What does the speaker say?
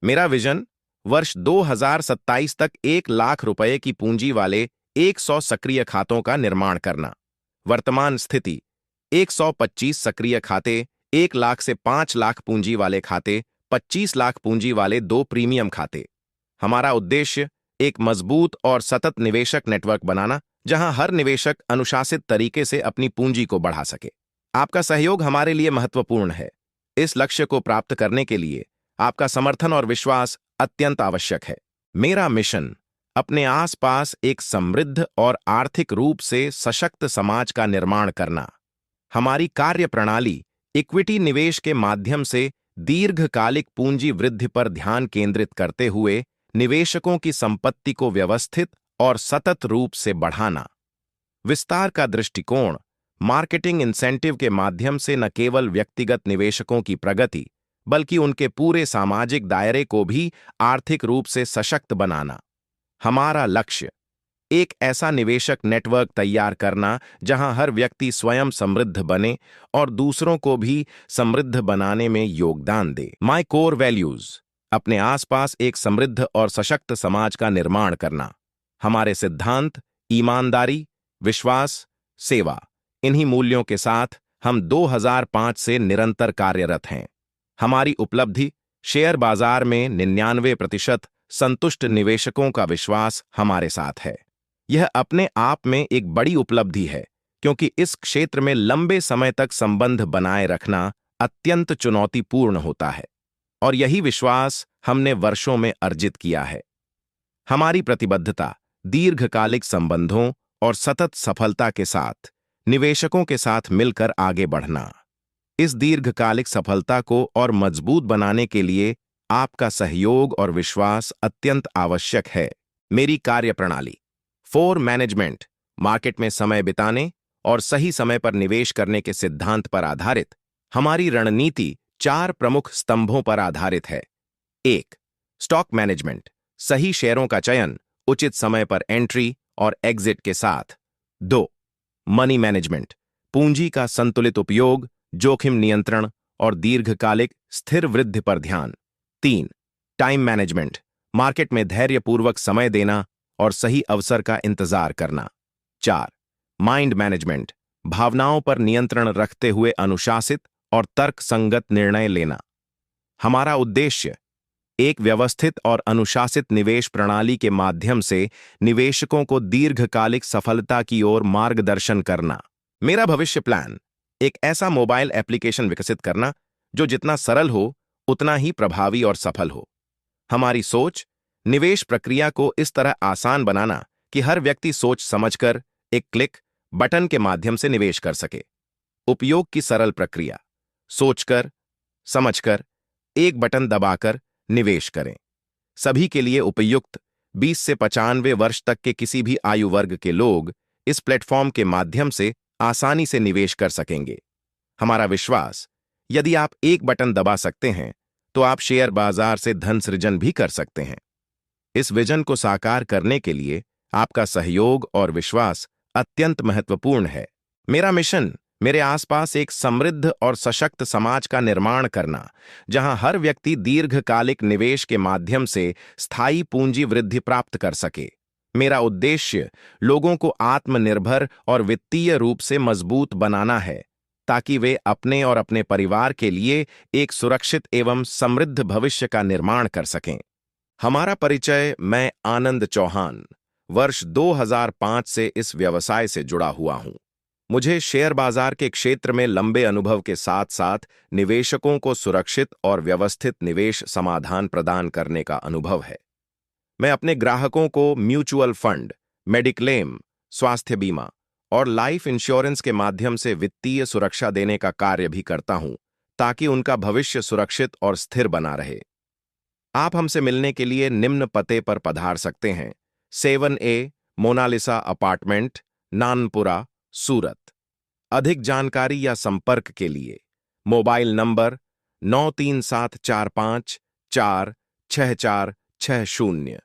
मेरा विजन वर्ष 2027 तक 1 लाख रुपए की पूंजी वाले 100 सक्रिय खातों का निर्माण करना। वर्तमान स्थिति 125 सक्रिय खाते, 1 लाख से 5 लाख पूंजी वाले खाते, 25 लाख पूंजी वाले 2 प्रीमियम खाते। हमारा उद्देश्य एक मजबूत और सतत निवेशक नेटवर्क बनाना, जहां हर निवेशक अनुशासित तरीके से अपनी पूंजी को बढ़ा सके। आपका सहयोग हमारे लिए महत्वपूर्ण है। इस लक्ष्य को प्राप्त करने के लिए आपका समर्थन और विश्वास अत्यंत आवश्यक है। मेरा मिशन अपने आसपास एक समृद्ध और आर्थिक रूप से सशक्त समाज का निर्माण करना। हमारी कार्य प्रणाली इक्विटी निवेश के माध्यम से दीर्घकालिक पूंजी वृद्धि पर ध्यान केंद्रित करते हुए निवेशकों की संपत्ति को व्यवस्थित और सतत रूप से बढ़ाना। विस्तार का दृष्टिकोण मार्केटिंग इंसेंटिव के माध्यम से न केवल व्यक्तिगत निवेशकों की प्रगति, बल्कि उनके पूरे सामाजिक दायरे को भी आर्थिक रूप से सशक्त बनाना। हमारा लक्ष्य एक ऐसा निवेशक नेटवर्क तैयार करना जहां हर व्यक्ति स्वयं समृद्ध बने और दूसरों को भी समृद्ध बनाने में योगदान दे। माय कोर वैल्यूज अपने आसपास एक समृद्ध और सशक्त समाज का निर्माण करना। हमारे सिद्धांत ईमानदारी, विश्वास, सेवा, इन्हीं मूल्यों के साथ हम 2005 से निरंतर कार्यरत हैं। हमारी उपलब्धि शेयर बाजार में 99% संतुष्ट निवेशकों का विश्वास हमारे साथ है। यह अपने आप में एक बड़ी उपलब्धि है, क्योंकि इस क्षेत्र में लंबे समय तक संबंध बनाए रखना अत्यंत चुनौतीपूर्ण होता है, और यही विश्वास हमने वर्षों में अर्जित किया है। हमारी प्रतिबद्धता दीर्घकालिक संबंधों और सतत सफलता के साथ निवेशकों के साथ मिलकर आगे बढ़ना। इस दीर्घकालिक सफलता को और मजबूत बनाने के लिए आपका सहयोग और विश्वास अत्यंत आवश्यक है। मेरी कार्यप्रणाली 4 मैनेजमेंट मार्केट में समय बिताने और सही समय पर निवेश करने के सिद्धांत पर आधारित। हमारी रणनीति 4 प्रमुख स्तंभों पर आधारित है। 1. स्टॉक मैनेजमेंट, सही शेयरों का चयन, उचित समय पर एंट्री और एग्जिट के साथ। 2. मनी मैनेजमेंट, पूंजी का संतुलित उपयोग, जोखिम नियंत्रण और दीर्घकालिक स्थिर वृद्धि पर ध्यान। 3. टाइम मैनेजमेंट, मार्केट में धैर्यपूर्वक समय देना और सही अवसर का इंतजार करना। 4. माइंड मैनेजमेंट, भावनाओं पर नियंत्रण रखते हुए अनुशासित और तर्कसंगत निर्णय लेना। हमारा उद्देश्य एक व्यवस्थित और अनुशासित निवेश प्रणाली के माध्यम से निवेशकों को दीर्घकालिक सफलता की ओर मार्गदर्शन करना। मेरा भविष्य प्लान एक ऐसा मोबाइल एप्लीकेशन विकसित करना जो जितना सरल हो उतना ही प्रभावी और सफल हो। हमारी सोच निवेश प्रक्रिया को इस तरह आसान बनाना कि हर व्यक्ति सोच समझकर एक क्लिक बटन के माध्यम से निवेश कर सके। उपयोग की सरल प्रक्रिया, सोचकर, समझकर, एक बटन दबाकर निवेश करें। सभी के लिए उपयुक्त, 20 से 95 वर्ष तक के किसी भी आयु वर्ग के लोग इस प्लेटफॉर्म के माध्यम से आसानी से निवेश कर सकेंगे। हमारा विश्वास, यदि आप एक बटन दबा सकते हैं तो आप शेयर बाजार से धन सृजन भी कर सकते हैं। इस विजन को साकार करने के लिए आपका सहयोग और विश्वास अत्यंत महत्वपूर्ण है। मेरा मिशन मेरे आसपास एक समृद्ध और सशक्त समाज का निर्माण करना, जहां हर व्यक्ति दीर्घकालिक निवेश के माध्यम से स्थायी पूंजी वृद्धि प्राप्त कर सके। मेरा उद्देश्य लोगों को आत्मनिर्भर और वित्तीय रूप से मजबूत बनाना है, ताकि वे अपने और अपने परिवार के लिए एक सुरक्षित एवं समृद्ध भविष्य का निर्माण कर सकें। हमारा परिचय, मैं आनंद चौहान, वर्ष 2005 से इस व्यवसाय से जुड़ा हुआ हूं। मुझे शेयर बाजार के क्षेत्र में लंबे अनुभव के साथ साथ निवेशकों को सुरक्षित और व्यवस्थित निवेश समाधान प्रदान करने का अनुभव है। मैं अपने ग्राहकों को म्यूचुअल फंड, मेडिक्लेम, स्वास्थ्य बीमा और लाइफ इंश्योरेंस के माध्यम से वित्तीय सुरक्षा देने का कार्य भी करता हूं, ताकि उनका भविष्य सुरक्षित और स्थिर बना रहे। आप हमसे मिलने के लिए निम्न पते पर पधार सकते हैं: 7A मोनालिसा अपार्टमेंट, नानपुरा, सूरत। अधिक जानकारी या संपर्क के लिए मोबाइल नंबर 93745 46460।